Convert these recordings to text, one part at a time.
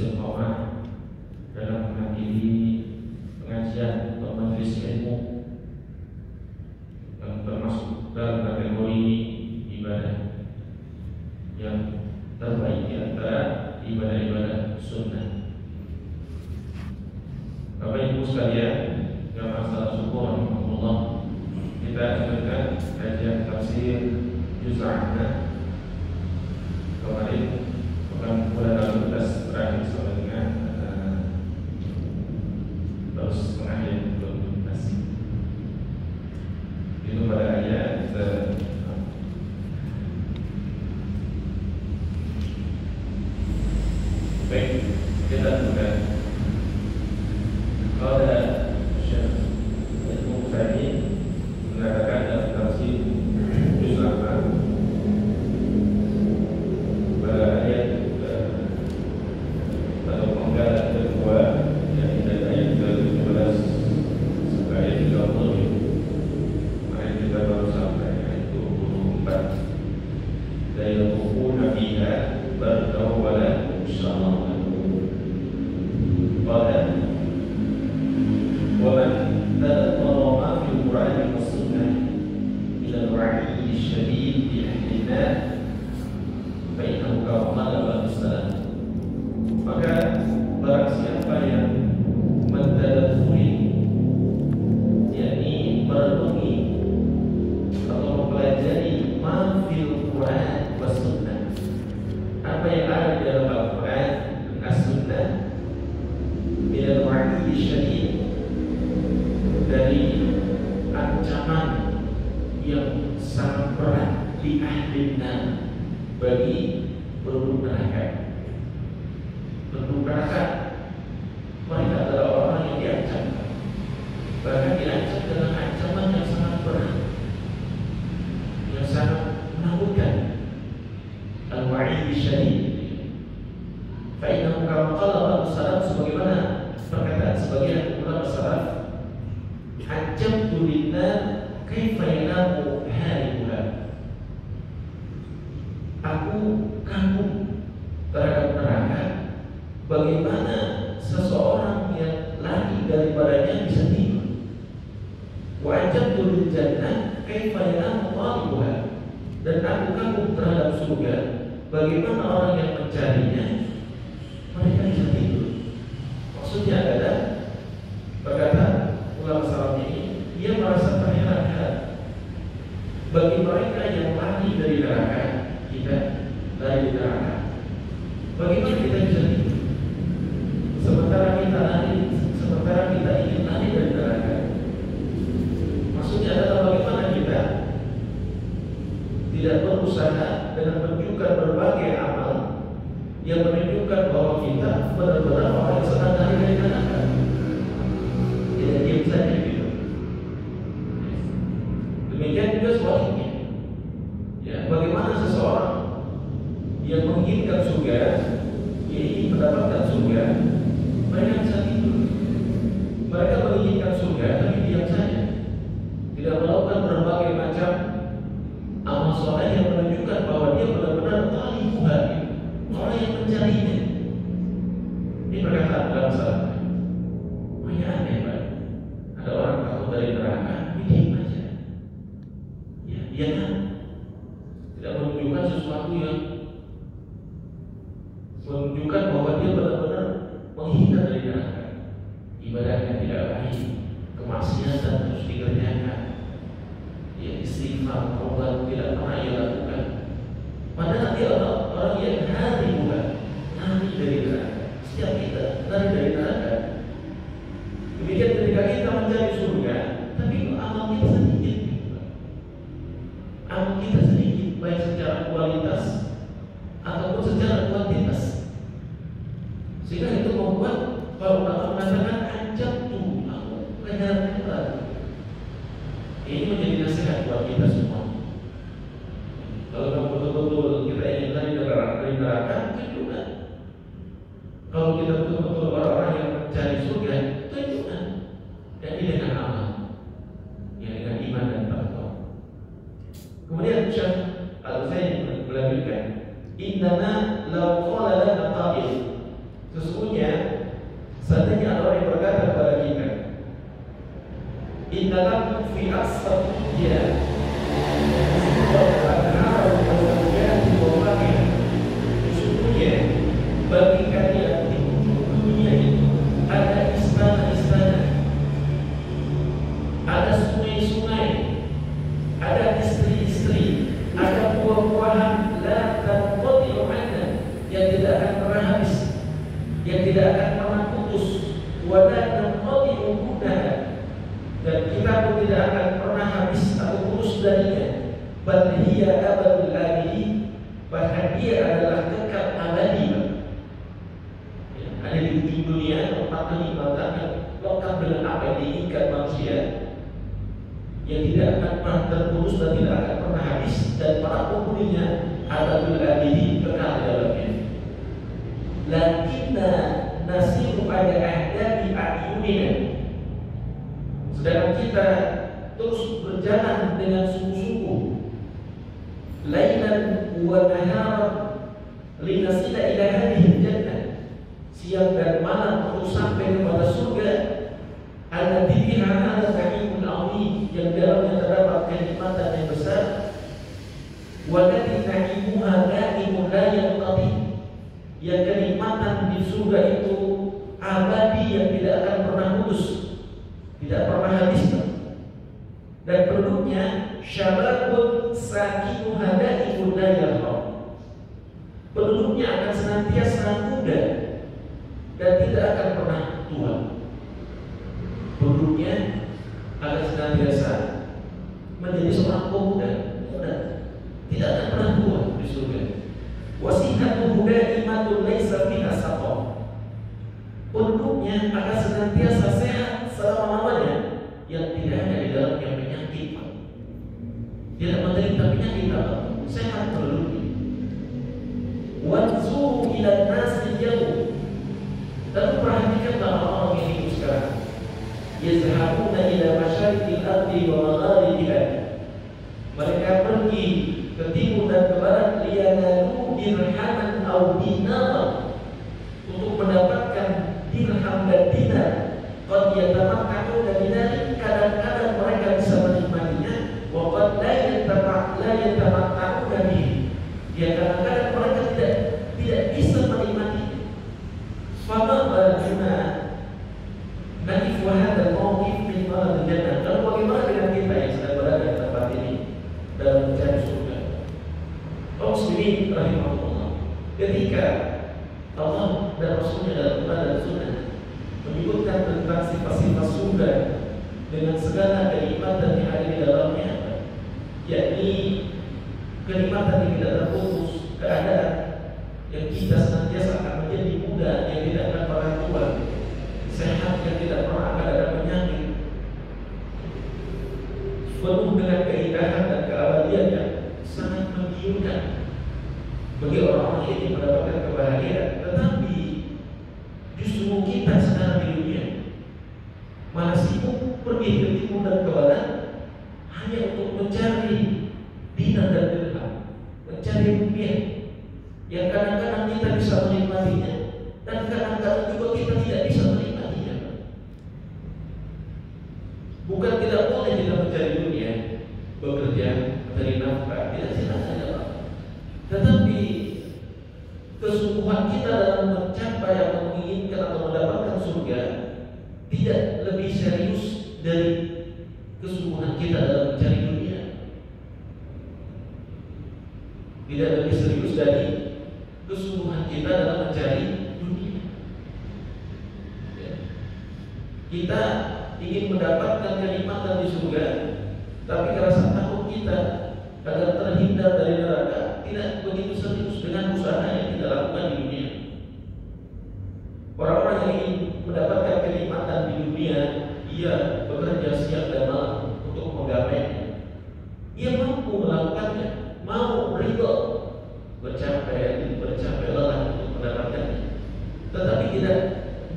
istiqomah dalam menghadiri pengajian atau majelis ilmu yang termasuk dalam kategori ibadah yang terbaik di antara ibadah-ibadah sunnah. Bapak Ibu sekalian, yang masalah syukur rahimahullah, kita akan kajian tafsir juz Ahna kemarin bukan bulan lalu terakhir sampai dengan terus mengakhiri tuntas itu pada ayat baik, kita bukan kalau ada Syekh Ibnu Utsaimin mengatakan dalam tafsir juz Ahna pada ayat atau penggalan kedua yang dari ayat ke-17 sampai ayat 30. Ayat kita baru sampai ayat 24. La yadkhuluna fiha bardan wa la sharran. Qala wa man tadabbara ma fi al-Qur'ani was sunnah ila al-wa'id ash-shadid bi ahli an-nar fa innahu kama qala. Maka barang siapa yang mentadabburi, yakni merenungi atau mempelajari ma fil Qur'an was sunnah, apa yang ada di dalam Al-Qur'an dan As-Sunnah, ila al-wa'id syadid, dari ancaman yang sangat berat di ahli nar, bagi penduduk neraka. Penduduk neraka mereka adalah orang yang diancam, bahkan diancam dengan ancaman yang sangat berat, yang sangat menakutkan. Al-wa'id syadid. Fa innahu kama qala as-salaf, sebagaimana perkataan sebagian ulama salaf, ajabtu lin-nar kaifa yanamu haliha. Aku kagum terhadap neraka, bagaimana seseorang yang lari daripadanya bisa tidur. Wa ajabtu lil jannah kaifa yanamu talibuha. Dan aku kagum terhadap surga, bagaimana orang yang mencarinya mereka bisa tidur. Maksudnya adalah perkataan ulama salaf ini, dia merasa terheran-heran bagi mereka yang lari dari neraka. Kita lari dari neraka, bagaimana kita bisa tidur sementara kita ingin lari dari neraka? Maksudnya adalah bagaimana kita tidak berusaha dengan menunjukkan berbagai amal yang menunjukkan bahwa kita benar-benar orang yang sedang lari dari neraka. Tidak diam saja gitu. Demikian juga sebaliknya. Ya, bagaimana seseorang yang menginginkan surga, yang ingin mendapatkan surga, mereka bisa tidur. Mereka menginginkan surga tapi diam saja, tidak melakukan berbagai macam amal soleh yang menunjukkan bahwa dia benar-benar talibuha, orang yang mencarinya. Ini perkataan dalam salaf. Banyak aneh, Pak. Ada orang takut dari neraka, tapi diam aja. Ya, dia kan tidak menunjukkan sesuatu yang menunjukkan bahwa dia benar-benar menghindar dari neraka. Ibadahnya tidak baik, kemaksiatan terus dikerjakan, ya istighfar, taubat tidak pernah ia lakukan. Padahal dia orang yang lari dari neraka. Setiap kita lari dari neraka. Demikian ketika kita mencari surga, tapi amal kita sedikit. Amal kita sedikit, baik secara kualitas ataupun secara kuantitas. Sehingga itu membuat para ulama mengatakan ajabtu, aku keheran-heran. Ini menjadi nasihat buat kita semua. Kalau kamu betul-betul kita ingin lari dari neraka, tunjukkan. Kalau kita betul-betul orang-orang yang mencari surga, tunjukkan. Dan ini dengan amal, ya dengan iman dan takwa. Kemudian Syekh Al-Utsaimin melanjutkan, innana law qala lana qa'il, Sesungguhnya seandainya ada orang yang berkata kepada kita, Inna lakum fi aqsar dunya sesungguhnya bagi kalian di ujung dunia itu ada istana-istana, ada sungai-sungai, ada istri-istri, ada buah-buahan la tanqati'u anha, yang tidak akan pernah habis, yang tidak akan pernah putus, wa la tanqati'u mudaha, dan kita pun tidak akan pernah habis atau putus darinya. Bal hiya abadul abidi, bahkan dia adalah kekal abadi. Ya, ada di ujung dunia tempat kenikmatan yang lengkap dengan apa yang diinginkan manusia, yang tidak akan pernah terputus dan tidak akan pernah habis, dan para penghuninya abadul abidi, kekal di dalamnya. Lakinna nasiru ala ahdabi a'yunina, sedangkan kita terus berjalan dengan sungguh-sungguh, lailan wa naharan linasila ila hadhihi jannah, siang dan malam untuk sampai kepada surga, allati fiha hadha na'imul 'azim, yang dalamnya terdapat kenikmatan yang besar, wallati na'imuha na'imun la yanqati, yang kenikmatan di surga itu abadi, yang tidak akan pernah putus, tidak pernah habis. Dan penduduknya syababun sakinu hadaikun la yarham, penduduknya akan senantiasa muda dan tidak akan pernah tua. Penduduknya akan senantiasa menjadi seorang pemuda, muda, tidak akan pernah tua di surga. Wasihatu hudaimatun laisa fiha saqam, penduduknya akan senantiasa sehat selama-lamanya, yang tidak ada di dalamnya penyakit, tidak menderita penyakit, sehat penduduknya. Wanzuru ila nasi jauh, dan perhatikanlah orang-orang yang hidup sekarang. Yazhabuna ila masyariqil ardi wa magharibiha, mereka pergi ke timur dan ke barat, liyanalu dirhaman aw dinaran, untuk mendapatkan dirham dan dinar. Qad yatamatta'una binari, kadang-kadang mereka bisa menikmatinya, wa qad la yatamatta'una bihi, ya kadang-kadang mereka tidak bisa menikmatinya. Fama ba'duna naif wa hadha al-mawqif min marad al-jannah, lalu bagaimana dengan kita yang sedang berada di tempat ini dalam mencari surga? Kaum muslimin rahimahullah, ketika Allah dan Rasulnya dalam Quran dan Sunnah menyebutkan tentang sifat-sifat surga dengan segala kenikmatan yang ada di dalamnya, yakni kenikmatan yang tidak terputus, keadaan yang kita senantiasa akan menjadi muda, yang tidak akan pernah tua, sehat yang tidak pernah akan ada penyakit, penuh dengan keindahan dan keabadian yang sangat menggiurkan bagi orang-orang yang ingin mendapatkan kebahagiaan. Tetapi justru kita sekarang di dunia malah sibuk pergi ke timur dan ke barat hanya untuk mencari dinar dan dirham, mencari rupiah, yang kadang-kadang kita bisa menikmatinya dan kadang-kadang juga kita tidak bisa menikmatinya. Bukan tidak boleh kita mencari dunia, bekerja, mencari nafkah, tidak silakan, tetapi kesungguhan kita dalam mencapai atau menginginkan atau mendapatkan surga tidak lebih serius dari kesungguhan kita dalam mencari dunia, tidak lebih serius dari kesungguhan kita dalam mencari dunia. Ya. Kita ingin mendapatkan kenikmatan di surga, tapi rasa takut kita agar terhindar dari neraka tidak begitu serius dengan usaha yang kita lakukan di dunia. Orang-orang yang ingin mendapatkan kenikmatan di dunia, ia bekerja siang dan malam untuk menggapainya. Ia mampu melakukannya, mau ridho, bercapai lelah untuk mendapatkannya, tetapi tidak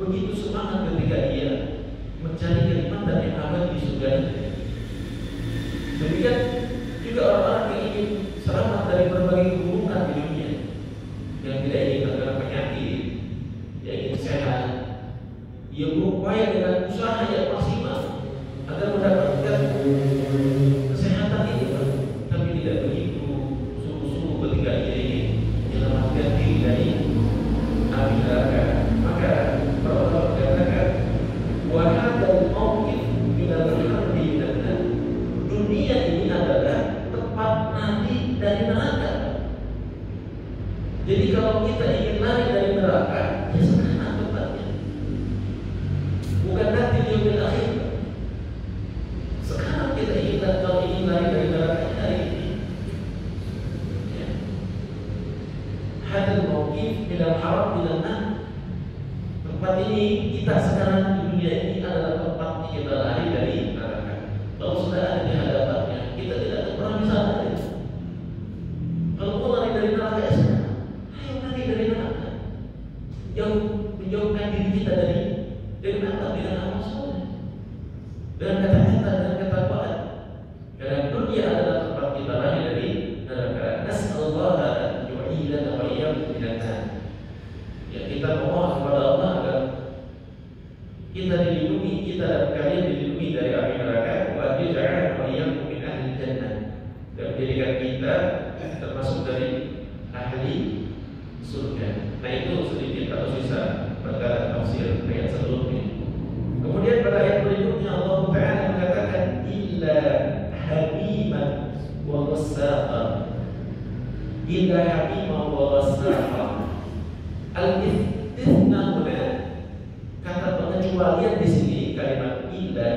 begitu semangat ketika ia mencari kenikmatan yang abadi di surga. Demikian juga orang-orang yang ingin selamat dari berbagai keburukan di dunia, yang tidak ingin terkena penyakit, yang ingin dia berupaya dengan usaha yang maksimal agar mendapatkan kesehatan itu, tapi tidak begitu sungguh-sungguh ketika ia ingin menyelamatkan diri dari api neraka. Maka para ulama mengatakan wa hadzal mauqif minal harbi minannar, dunia ini adalah tempat lari dari neraka. Jadi kalau kita ingin lari dari neraka, ya sekarang tempatnya, bukan nanti di yaumil akhir. Sekarang kita ingin, kalau ingin lari dari neraka hari ini, ya. Hadzal mauqif minal haram minannar, tempat ini kita sekarang di dunia ini adalah tempat kita lari dari neraka. Kalau sudah ada di hadapannya, kita tidak akan pernah bisa lari. Kalau mau lari dari neraka, ya sekarang, ayo lari dari neraka. Menjauhkan diri kita dari apa? Dengan amal soleh, dengan ketaatan dan ketakwaan. Karena dunia adalah tempat kita lari dari neraka. Nas'alullah an yu'idana wa iyyakum minan nar. Ya, kita memohon kepada Allah agar kita dilindungi, kita dan kalian dilindungi dari api neraka, wa yaj'al wa iyyakum min ahli jannah, dan menjadikan kita termasuk dari ahli surga. Nah, itu sedikit atau sisa perkara tafsir ayat sebelumnya. Kemudian pada ayat berikutnya Allah Ta'ala mengatakan illa hamiman wa ghassaqa, illa hamiman wa ghassaqa. Al-istithna huna, kata pengecualian di sini kalimat illa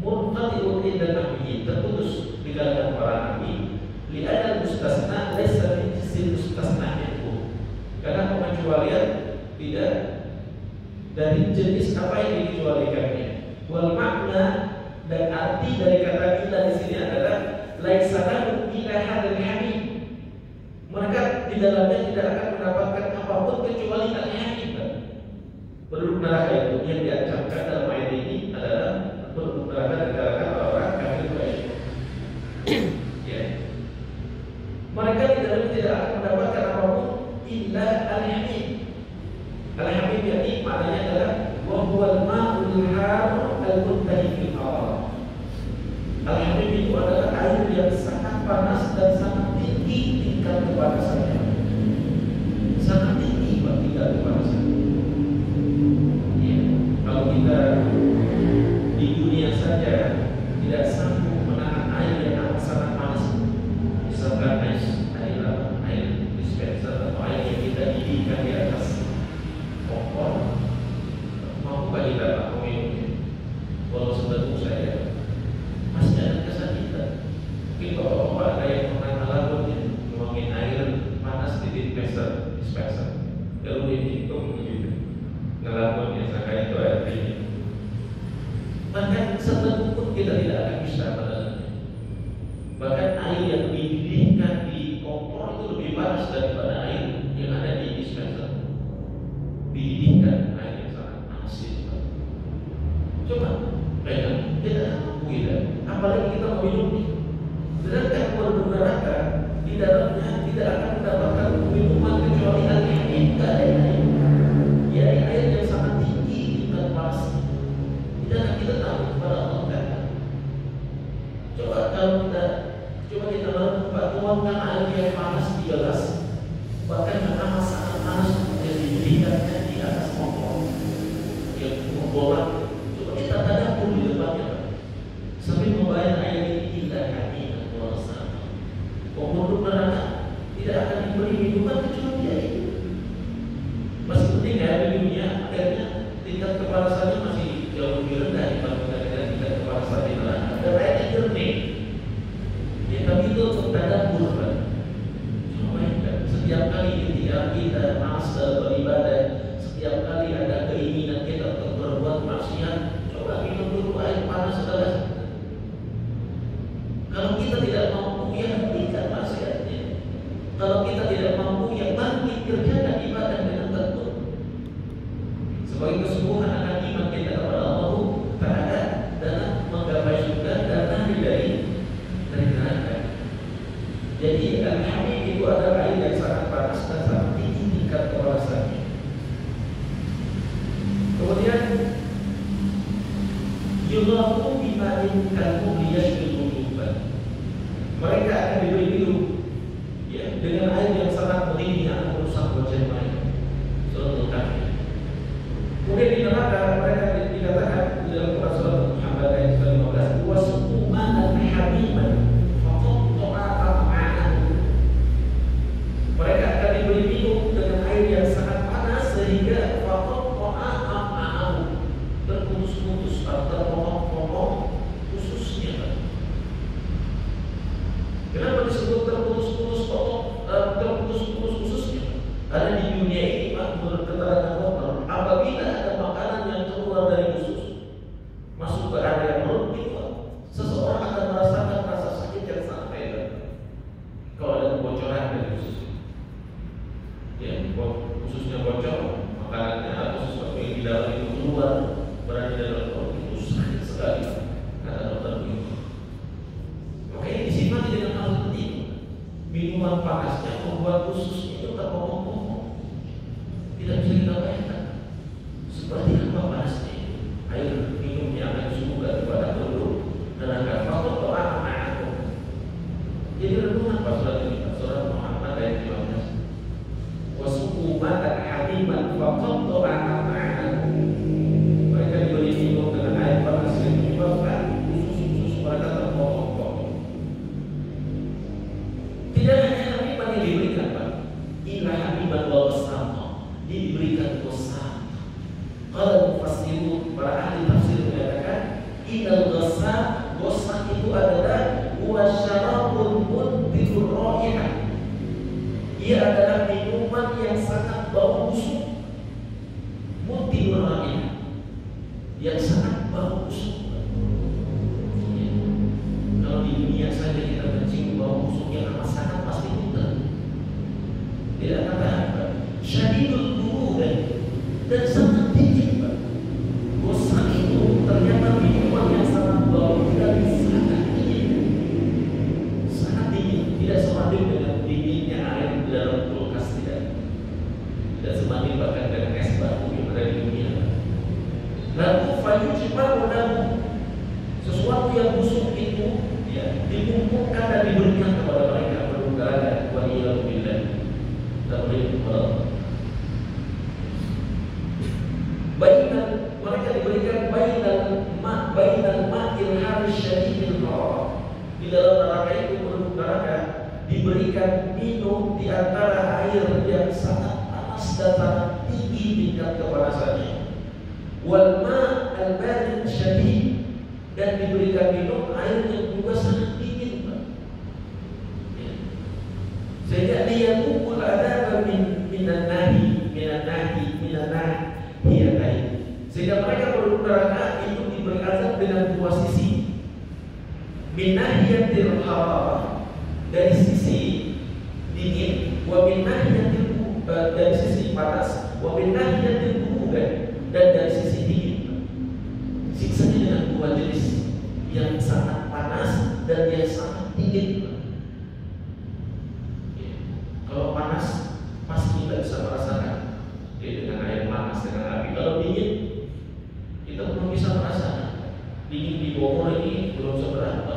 munqati'un illa nahwi, terputus di kalangan para nabi, li'anna mustasna laysa min jinsil mustasna minhu, karena pengecualian tidak dari jenis apa yang dikecualikannya. Wal makna, dan arti dari kata illa di sini adalah laisa lahu illa hadzal hamim, mereka di dalamnya tidak akan mendapatkan apapun kecuali al-hamim. Penduduk neraka itu yang diancamkan dalam ayat ini adalah penduduk neraka di kalangan orang kafir Quraisy. Ya. Mereka di dalamnya tidak akan mendapatkan apapun illa al-hamim. Al-hamim yakni maknanya adalah wa huwal ma'ul har al-muntahi fil haram. Al-hamim itu adalah air yang sangat panas dan sangat tinggi tingkat kepanasannya. Sangat tinggi tingkat kepanasan. Ya, kalau kita di dunia saja tidak sanggup menahan air yang amat sangat panas, misalkan air dispenser atau air yang kita didihkan di atas kompor, mampukah kita meminumnya? Walau sebentuk saya masih ada kesakitan. Mungkin bapak-bapak ada yang pernah ngalamin nuangin air panas di dispenser, lalu dihitung begitu, ngelamun ya, sangka itu air dingin. Bahkan sebentuk pun kita tidak akan bisa menahannya. Bahkan air yang dididihkan di kompor itu lebih panas daripada air yang ada di dispenser. Dididihkan air yang sangat panas itu. Coba bayangkan, tidak mampu kita, apalagi kita mau minumnya. Sedangkan penduduk neraka di dalamnya tidak akan mendapatkan minuman kecuali al-hamim, tidak ada yang lain. Ya, air yang sangat tinggi tingkat panas. Tidak akan kita tahu kepada Allah Ta'ala. Coba kalau kita tuangkan air yang panas di gelas, bahkan amat sangat panas yang didirikannya di atas kompor yang membolak. Coba kita tadabbur di depannya, sambil membayar air ini illa hamiman wa ghassaqa. Penduduk neraka tidak akan diberi minuman kecuali dia itu. Masih penting ya di dunia, akhirnya tingkat kepanasannya masih jauh lebih rendah dibandingkan dengan tingkat kepanasan di neraka. Dan airnya jernih. Ya, tapi itu untuk tadabbur, Pak. Coba bayangkan, setiap kali ketika kita malas dalam beribadah, setiap kali ada keinginan kita untuk berbuat maksiat, coba minum dulu air panas setelah. Kalau kita tidak mampu, ya hentikan maksiatnya. Kalau kita tidak mampu, ya bangkit kerjakan ibadah dengan tekun. Sebagai kesungguhan akan iman kita kepada Allah Ta'ala dalam menggapai surga dan lari dari neraka. Jadi al-hamim itu adalah air yang sangat panas dan sangat tinggi tingkat kepanasannya. Kemudian Yughafu bima'in kalmuhli yashfil quluban. Mereka akan diberi minum ya, dengan air yang sangat mendidih yang akan merusak wajah mereka. Surah Al-Kahfi. Kemudian di neraka mereka dikatakan di dalam Quran surah Muhammad ayat 15, wasuqu ma'an hamiman faqatta'a am'a'an. Mereka akan diberi minum dengan air yang sangat panas sehingga faqatta'a am'a'an, terputus-putus atau terpotong-potong ususnya. Kenapa disebut terputus-putus ususnya? Karena di dunia ini menurut keterangan dokter, apabila ada makanan yang keluar dari usus masuk ke area perut, seseorang akan merasakan rasa sakit yang sangat hebat. Kalau ada kebocoran dari usus, ya, ususnya bocor, makanannya atau sesuatu yang di dalam itu keluar berada di dalam perut, itu sakit sekali, kata dokter begitu. Makanya disifati dengan hal seperti itu. Minuman panasnya membuat ususnya itu terpotong-potong, tidak bisa kita bayangkan seperti apa panasnya itu. Air minum yang akan disuguhkan kepada penduduk neraka. Faktor anak-anak. Jadi renungan pas surat ini, surat Muhammad ayat 15. Wasuku mata haliman faktor anak-anak. Mereka diberi minum dengan air panas yang menyebabkan usus mereka terpotong-potong. Tidak hanya hamiman yang diberikan, Pak. Ila hamiman wal wasama, diberikan gosah. Kalau mufassirun, para ahli tafsir mengatakan, inal gosah, gosah itu adalah wasyarabun muntirur raihah. Ia adalah minuman yang sangat bau busuk. Muntirur raihah, yang sangat bau busuk. Ya. Kalau di dunia saja kita mencium bau busuk yang amat sangat pasti muntah. Tidak akan tahan, Pak. Syadidul burudan dan sangat dingin, Pak. Gosah itu ternyata minuman yang sangat bau dan sangat dingin. Sangat dingin, tidak sebanding dengan dinginnya air di dalam kulkas, tidak sebanding bahkan dengan es batu yang ada di dunia. Lalu fayujma'u lahu, sesuatu yang busuk itu ya, dikumpulkan dan diberikan kepada mereka berukara wa iyyahu billah. Mereka diberikan bainal ma'il haris syadidil harar. Di dalam neraka itu, penduduk neraka diberikan minum di antara air yang sangat panas dan sangat tinggi tingkat kepanasannya. Wal ma'al barid syadid, dan diberikan minum air yang juga sangat dingin, Pak. Ya. Sehingga dia pukul ada minan nahi sehingga mereka penduduk neraka itu diberi azab dengan dua sisi. Min nahiyatil hararah, dari sisi dingin, wa min nahiyatil dari sisi panas, wa min nahiyatil burudan, dan dari sisi dingin. Siksanya dengan dua jenis, yang sangat panas dan yang sangat dingin. Ya. Kalau panas pasti kita bisa merasakan ya, dengan air panas, dengan api. Kalau dingin kita belum bisa merasakan. Dingin di Bogor ini belum seberapa,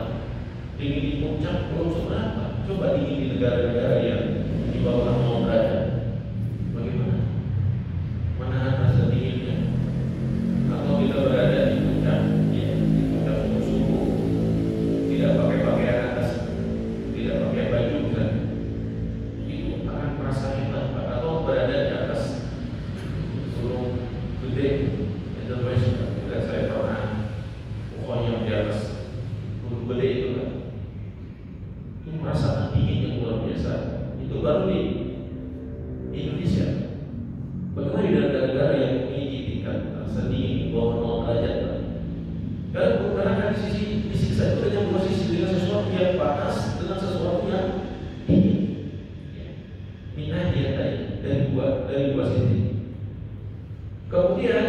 dingin di Puncak belum seberapa. Coba dingin di negara-negara yang di bawah mau berada, bagaimana menahan rasa dinginnya? Atau kita berada di Puncak, ya, di Puncak suhu, tidak pakai pakaian atas, tidak pakai baju, kan? Itu akan merasa hebat. Atau berada di atas gunung gede, Indonesia, dan saya pernah pokoknya di atas gunung gede itu, kan? Itu merasakan dingin yang luar biasa. Itu baru di Indonesia. Bagaimana di negara-negara yang memiliki tingkat rasa dingin di bawah 0 derajat? Karena di sisi saya itu hanya dua sisi, dengan sesuatu yang panas dengan sesuatu yang dingin. Minah dia dari dua sisi. Kemudian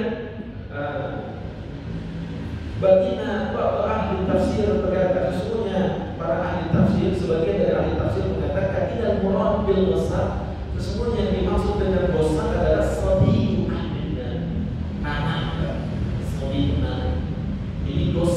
baginda para ahli tafsir berkata, sesungguhnya para ahli tafsir, sebagian dari ahli tafsir mengatakan tidak murad bil ghasab, sesungguhnya yang dimaksud dengan ghasab adalah sadiqu ahlina, anak sadiqu anak. Jadi ghasab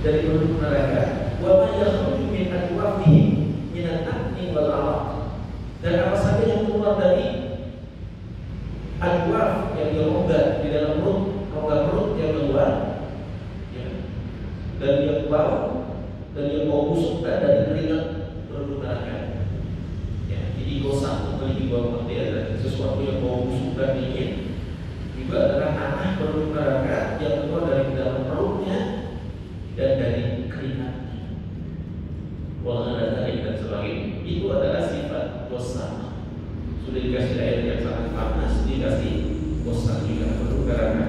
dari penduduk neraka, wa ma yakhruju min ajwafihim min al-aqni wal alaq, dan apa saja yang keluar dari ajwaf yang dirongga di dalam perut, rongga perut yang keluar, ya, dan yang bau dan yang bau busuk dari keringat penduduk neraka. Ya, jadi dosa memiliki bau dan sesuatu yang bau busuk dan dingin juga adalah tanah penduduk neraka yang keluar dari dalam perutnya dan dari keringatnya. Walau dan sebagainya, itu adalah sifat dosa. Sudah dikasih air yang sangat panas, dikasih dosa juga penduduk neraka.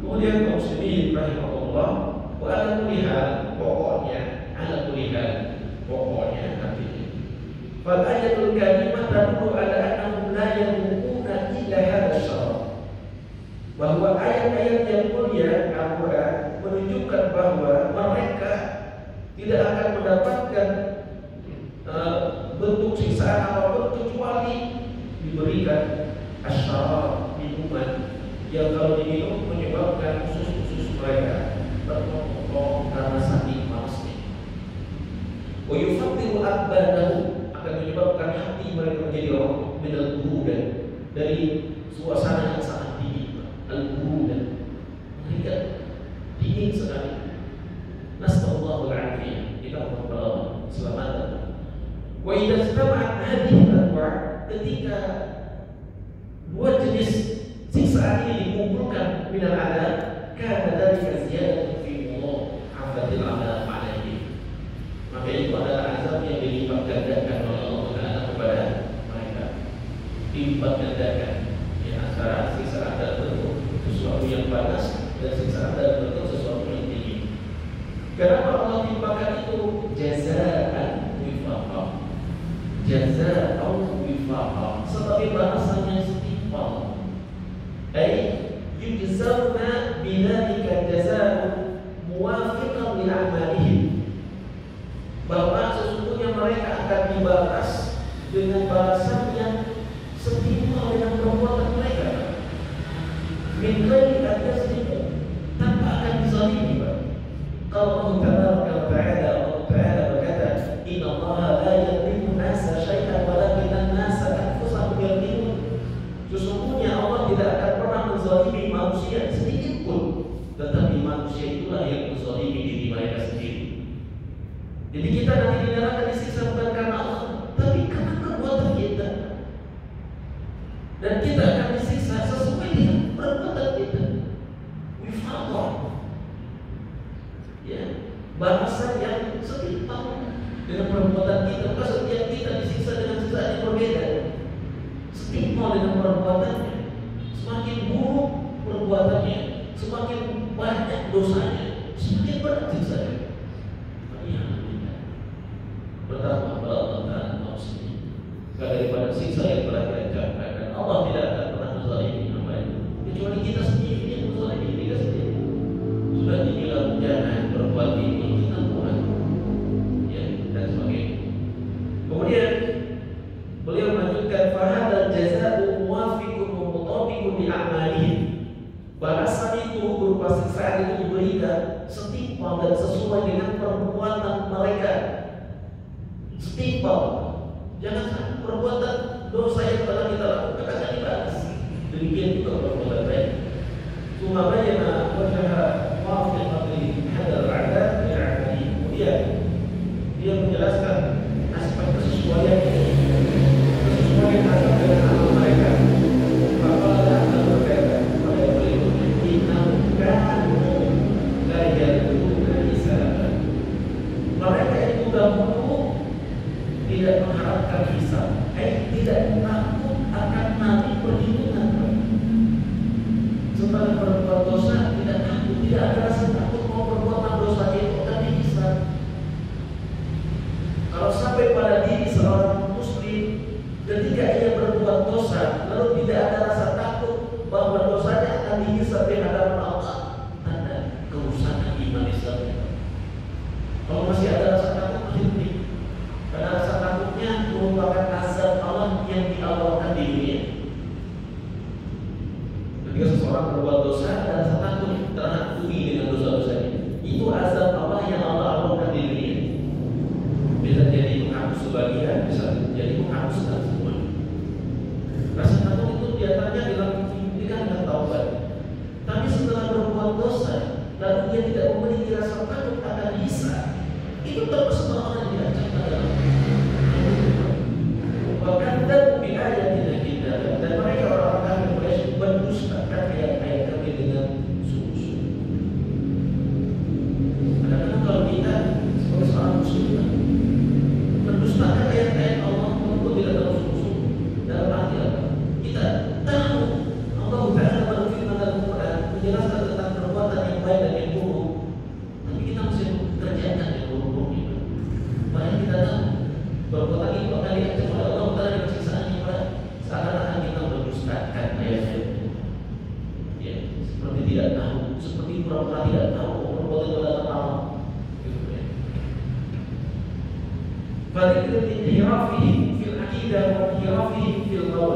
Kemudian kaum muslimin rahimahullah, wa ala kulli hal, pokoknya ala kulli hal, pokoknya artinya fal ayatul karimah tadullu ala annahum la yamuquna illa hadha syarab, bahwa ayat-ayat yang mulia Al-Quran menunjukkan bahwa mereka tidak akan mendapatkan bentuk siksaan apapun kecuali diberikan asyarab, minuman yang kalau diminum menyebabkan usus-usus mereka terpotong karena saking malesnya. Wa yufattiru abadahu, akan menyebabkan hati mereka menjadi roh minal burudan, dari suasana yang sangat dingin, al-burudan, mereka dingin sekali. Nasallallahu al-afiyah, kita mohon keselamatan. Wa idza istama'at hadhihi al-anwa', ketika dua jenis siksaan ini dikumpulkan minal adab, kana dzalika ziyadatan fi mu'afatil adab alaihi, maka itu adalah azab yang dilipat gandakan oleh Allah Taala kepada mereka, dilipat gandakan. Ya, antara siksaan dalam bentuk sesuatu yang panas dan siksaan dalam bentuk sesuatu yang dingin. Kenapa Allah timpakan itu? Jazaan wifaqah, jazaan wifaqah, sebagai balasan yang setimpal. Yujzawna bidzalika jazaa'un muwafiqan li a'malihim, bahwa sesungguhnya mereka akan dibalas dengan balasan yang setimpal dengan perbuatan mereka. Min ghairi an yaslimu, tanpa akan dizalimi. Kalau Allah Ta'ala berkata, inna Allah la yadlimu nasa syai'an walakin an-nasa anfusahum yadlimun, sesungguhnya Allah tidak akan pernah menzalimi manusia sedikit pun, tetapi manusia itulah yang menzalimi diri mereka sendiri. Jadi kita nanti di neraka disiksa bukan karena Allah, tapi karena perbuatan kita, dan kita akan disiksa sesuai dengan perbuatan kita. Wifaqah, ya, balasan yang setimpal dengan perbuatan kita. Maka setiap kita disiksa dengan siksaan yang berbeda, setimpal dengan perbuatannya. Semakin buruk perbuatannya, semakin banyak dosanya, semakin berat siksanya. Pertama, Allah Ta'ala maksudnya daripada siksa yang telah diancamkan, dan Allah tidak akan pernah menzalimi hamba-Nya, kecuali kita sendiri yang menzalimi diri sendiri. Sudah dibilang jangan berbuat ini, kita buat, ya, dan sebagainya. Kemudian beliau melanjutkan, fahadal jazaa'u muwafiqun wa mutabiqun li a'malihim, balasan itu berupa siksaan itu diberikan setimpal dan sesuai dengan perbuatan mereka. Setimpal, jangan sampai perbuatan dosa yang telah kita lakukan akan dibalas. Demikian juga perbuatan baik. Cuma bayana wajah wafiqati hadal adab bi'amali. Kemudian dia menjelaskan aspek kesesuaian azab dengan amal mereka. Maka Allah berkata pada berikutnya, innahum kanu la yarjuna hisaba, mereka itu dahulu tidak mengharapkan hisab, tidak takut akan mati perhitungan. Setelah berbuat dosa tidak takut, tidak akan hisab. Itu terus orang yang diancam adalah bahkan dan ayatina kita, dan mereka orang kafir Quraisy mendustakan ayat-ayat kami dengan sungguh-sungguh. Kadang-kadang kalau kita sebagai seorang muslim mendustakan ayat-ayat Allah walaupun tidak terlalu sungguh-sungguh, dalam arti apa? Kita tahu Allah Ta'ala berfirman dalam Quran menjelaskan tentang perbuatan yang baik dan yang buruk, tapi kita masih kerjakan yang buruk itu. Padahal kita tahu perbuatan itu akan diancam oleh Allah Ta'ala dengan siksaan yang berat. Seakan-akan kita mendustakan ayat-ayat itu. Ya, seperti tidak tahu, seperti pura-pura tidak tahu perbuatan itu adalah Allah. Fadil inhirafihim fil aqidah wa inhirafihim fil qawl.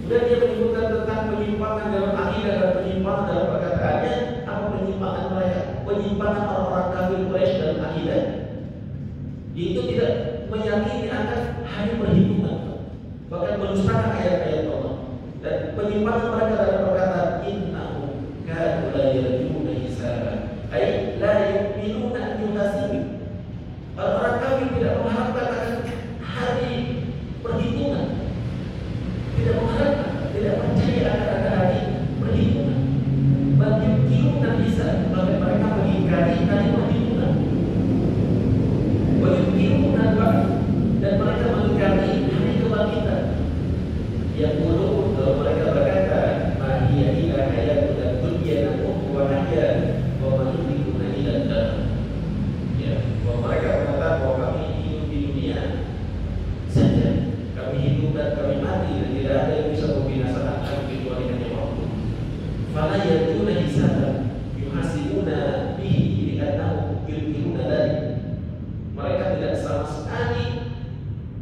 Kemudian dia menyebutkan tentang penyimpangan dalam akidah dan penyimpangan dalam perkataannya. Apa penyimpangan mereka? Penyimpangan orang-orang kafir Quraisy dalam akidah. Itu tidak meyakini akan hari perhitungan, bahkan mendustakan ayat-ayat Allah. Dan penyimpangan mereka dalam perkataan innahum kanu la yarjuna hisaban, ay la yu'minuna an yuhasibu. Orang kafir tidak mengharapkan akan hari perhitungan, tidak mengharapkan, tidak percaya akan ada hari perhitungan. Bagi yumkinuna hisab, bahkan mereka mengingkari hari perhitungan. Dan mereka mengingkari hari kebangkitan. Yang dulu mereka berkata, "Mahiyya ila hayatuna dunya namutu wa nahya wa ma nuhlikuna illa ad-dahr." Ya, bahwa mereka mengatakan bahwa kami hidup di dunia saja, kami hidup dan kami mati, dan tidak ada yang bisa membinasakan kami kecuali hanya waktu. Fala yarjuna hisaban yuhasibuna bihi li'annahum yumkinuna dzalik. Mereka tidak sama sekali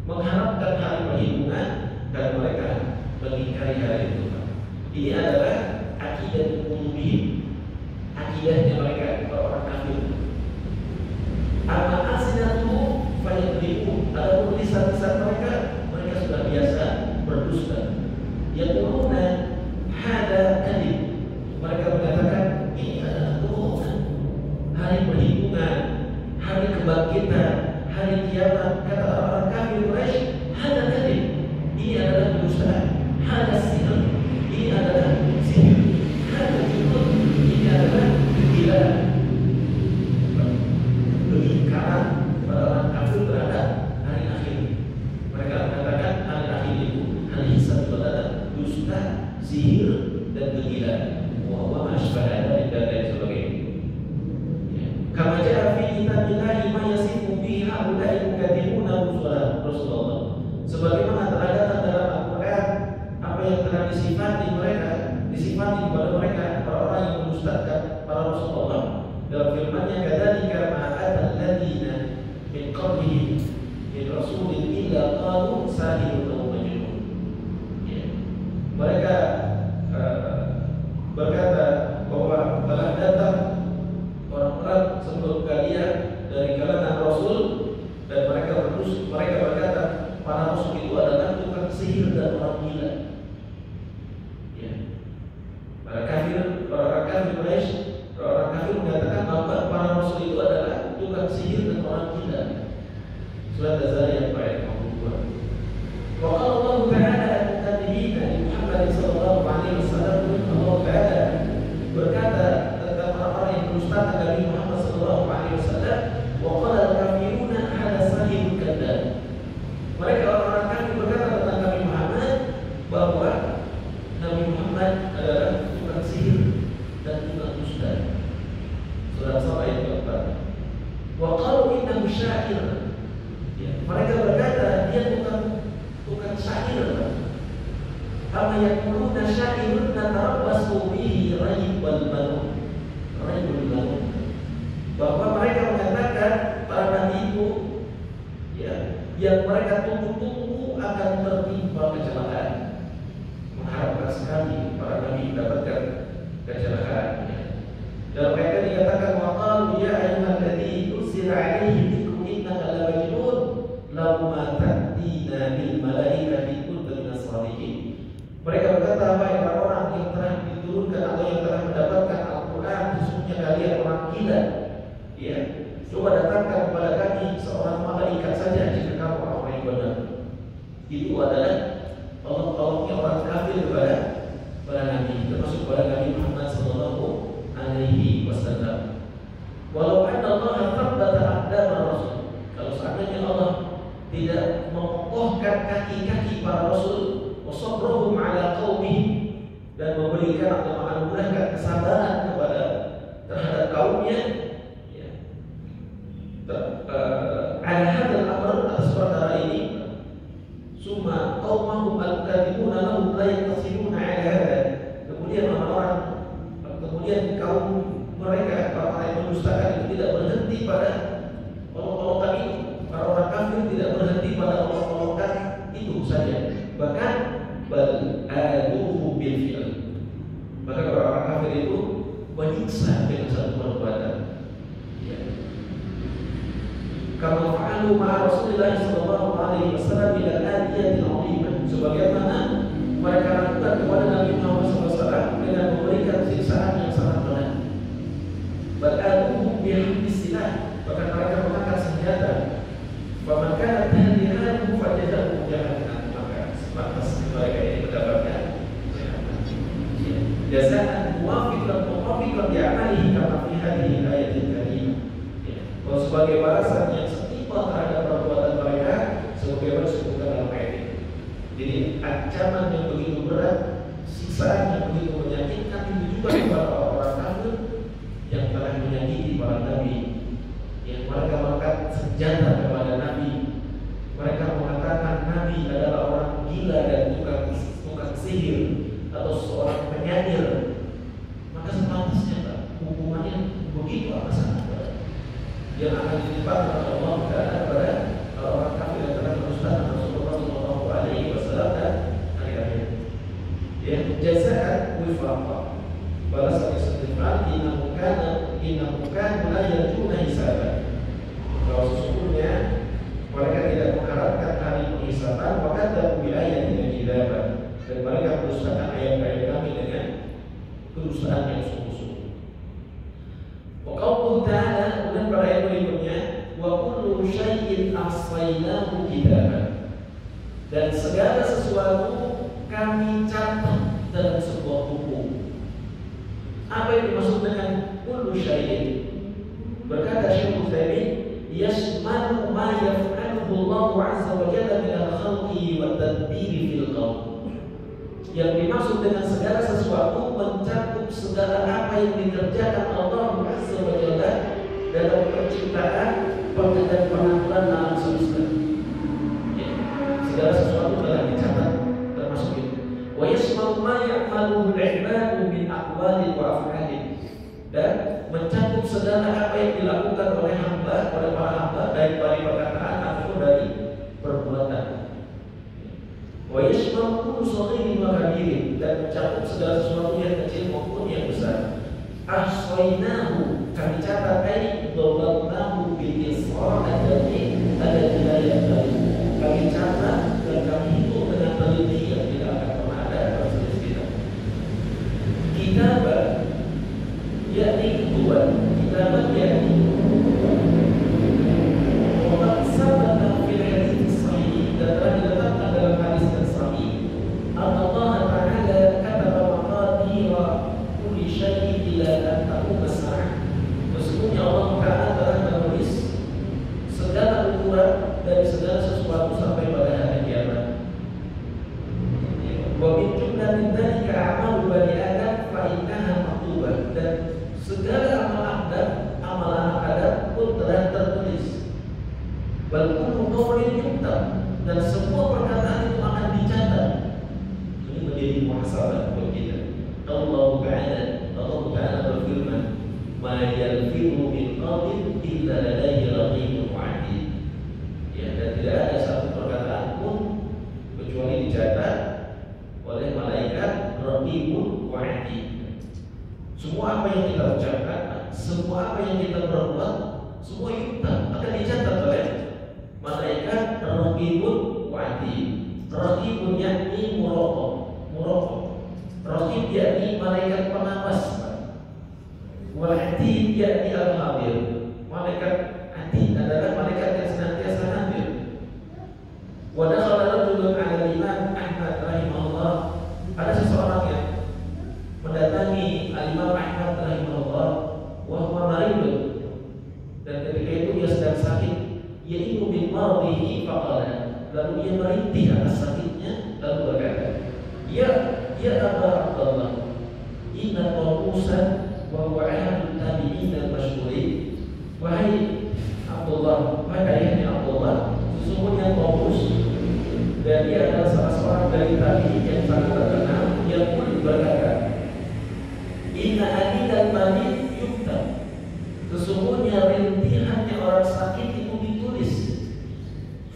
mengharapkan hari perhitungan dan mereka mengingkari hari itu. Ini adalah akidah umum, akidahnya mereka orang kafir. Amma asinatu fayadribu. Adapun lisan-lisan mereka sudah biasa berdusta. Yaquluna hada kadhib. Mereka mengatakan ini adalah kebohongan. Hari perhitungan, hari kebangkitan, hari kiamat, kata orang kafir Quraisy, hada kadhib. Ini adalah kedustaan. Hada sihir. Ini adalah sihir. Hada jukut. Ini adalah kegilaan. Pengingkaran pada orang kafir terhadap hari akhir. Mereka mengatakan hari akhir itu, hari hisab itu adalah dusta, sihir, dan kegilaan. Wa masyarakat dan lain sebagainya. Kama ja'a fi kitabillahi ma yasifu bihi haula'i mukadzibuna Rasulullah. Sebagaimana terdapat dalam Al-Qur'an apa yang telah disifati kepada mereka orang-orang yang mendustakan para Rasulullah. Dalam firman-Nya, kadzalika ma atal ladzina min qablihim min rasulin illa qalu sahirun aw majnun. Mereka berkata bahwa telah datang orang-orang sebelum kalian dari kalangan Rasul, dan mereka berkata para Rasul itu adalah tukang sihir dan orang gila. Ya. Orang kafir Quraisy, orang kafir mengatakan bahwa para Rasul itu adalah tukang sihir dan orang gila. Surat Az-Zariyat ayat 52. Wa qala Allah Ta'ala at-tabi'ina li Muhammad sallallahu alaihi wasallam, Allah Ta'ala berkata tentang orang-orang yang mendustakan Nabi Muhammad sallallahu alaihi wasallam, wa qala al-kafiruna hada sahibul kadzdzab. Mereka orang-orang kafir berkata tentang Nabi Muhammad bahwa Nabi Muhammad adalah tukang sihir dan tukang dusta. Surat As-Saff ayat 4. Wa qalu innahu syair. Mereka berkata dia tukang syair. Kama yaquluna syairun natarabbasu bihi raibal banun. Bahwa mereka mengatakan para nabi itu yang mereka tunggu-tunggu akan tertimpa kecelakaan. Mengharapkan sekali para nabi mendapatkan kecelakaan. Dalam ayat dikatakan wa qalu ya ayyuhalladzi ursila 'alaihi dzikru innaka lamajnun law ma ta'tina bil malaikati kunta minas shalihin. Mereka berkata, wahai orang-orang yang telah diturunkan atau yang telah mendapatkan Al-Quran, sesungguhnya kalian orang gila. Ya, coba datangkan kepada kami seorang malaikat saja jika kamu orang yang benar. Itu adalah tolong-tolongnya orang kafir kepada Nabi, termasuk kepada Nabi Muhammad Sallallahu Alaihi Wasallam. Walau anna Allah thabbata aqdama Rasul, kalau seandainya Allah tidak mengokohkan kaki-kaki para Rasul, wasabrahum ala qaumihim, dan memberikan atau menganugerahkan kesabaran terhadap kaumnya, ya, ala hadzal amr, atas perkara ini, summa qaumahum al-kadhibuna lahum la yattasiluna ala hadza, kemudian kaum mereka, para yang mendustakan itu tidak berhenti pada olok-olokan itu, para orang kafir tidak berhenti pada olok-olokan itu saja, bahkan bal aduhu bil fi'l, maka orang kafir itu menyiksa dengan satu perbuatan. Ya. Kama fa'alu ma'a Rasulillah sallallahu alaihi wasallam ila al-adiyatil 'azimah, sebagaimana mereka lakukan kepada Nabi Muhammad SAW dengan memberikan siksaan yang sangat berat. Bal aduhu bil silah, bahkan mereka mengangkat senjata. Faman kana tahdihahu fajadahu jahannam, maka sepantas mereka ini mendapatkan jazaan muwafiqan bi'amalihi kama fi hadhihi ayatil karimah. Kalau sebagai balasan yang setimpal terhadap perbuatan mereka, sebagaimana disebutkan dalam ayat ini. Jadi ancaman yang begitu berat, siksaan yang begitu menyakitkan itu juga kepada orang kafir yang telah menyakiti para nabi, yang mereka mengangkat senjata kepada nabi. Mereka mengatakan nabi adalah orang gila dan tukang sihir atau seorang penyair. Maka sepantasnya hukumannya begitu amat sangat berat yang akan ditimpakan oleh Allah kepada orang kafir yang telah mendustakan Rasulullah Sallallahu Alaihi Wasallam dan hari akhir. Ya, jazaan wifaqa, balasan istighfar, innahu kana la yarjuna hisaban. Kalau sesungguhnya mereka tidak mengharapkan hari penghisaban, maka dalam wilayah tidak didapat, dan mereka mendustakan ayat-ayat kami dengan kedustaan yang sungguh-sungguh. Wa qauluhu ta'ala, kemudian pada ayat berikutnya, wa kullu syai'in ahsaynahu kitaban, dan segala sesuatu kami catat dalam sebuah buku. Apa yang dimaksud dengan kullu syai'in? Berkata Syekh Utsaimin, yashmalu ma yaf'aluhu Allah 'azza wa jalla min al-khalqi wa tadbiri fil qawl. Yang dimaksud dengan segala sesuatu mencakup segala apa yang dikerjakan Allah Azza wa Jalla dalam penciptaan dan pengaturan alam semesta. Ya, segala sesuatu telah dicatat termasuk itu. Wa yasma'u ma ya'maluhu al-'ibadu min aqwalin wa af'alin, dan mencakup segala apa yang dilakukan oleh para hamba, baik dari perkataan ataupun dari perbuatan. Wa yashmalu kullu saghirin wa kabirin, dan mencakup segala sesuatu yang kecil maupun yang besar. Ahsaynahu, kami catat, ai dhabalnahu bil isra allati wilayah tadi. Kami catat dan kami hitung dengan teliti yang tidak akan pernah ada perselis kita. Kitabah yakni ketuban, kitabah yakni sabata fil hadits sahih, dan telah diletakkan dalam hadis yang sahih, Allah Ta'ala kataba maqadira kulli syai'in ila an taquma as-sa'ah. Sesungguhnya Allah Ta'ala telah menulis segala ukuran dari segala sesuatu sampai pada hari kiamat. Wa min jumlatin dzalika a'malu bani Adam fa innaha maktubah, dan segala amal anak Adam pun telah tertulis. Bal kullu qawlin yuktab, dan semua perkataan itu akan dicatat. Ini menjadi muhasabah buat kita. Allah Ta'ala berfirman, ma yalfiru min qawlin illa ladayhi raqibun 'atid. Ya, dan tidak ada satu perkataan pun kecuali dicatat oleh malaikat raqibun 'atid. Semua apa yang kita ucapkan, semua apa yang kita perbuat, semua itu akan dicatat oleh malaikat raqibun 'atid. Raqibun yakni muraqab. Raqib yakni malaikat pengawas. Wal 'atid yakni al-hadir. malaikat hati adalah malaikat yang senantiasa hadir. Wa dakhala rajulun 'ala Imam Ahmad rahimahullah. Ada seseorang yang mendatangi Imam Ahmad rahimahullah wa huwa maridun, dan ketika itu dia sedang sakit, yaitu min maradihi faqala, lalu dia merintih atas sakitnya lalu berkata, ya Aba Abdullah, inna Tawusan wa huwa ahadut tabi'in al-masyhurin. Wahai Abdullah, wahai ayahnya Abdullah, sesungguhnya Tawus, dan dia adalah salah seorang dari tabi'in yang sangat terkenal, yang pun berkata, inna adidal marid yuktab, sesungguhnya rintihannya orang sakit itu ditulis.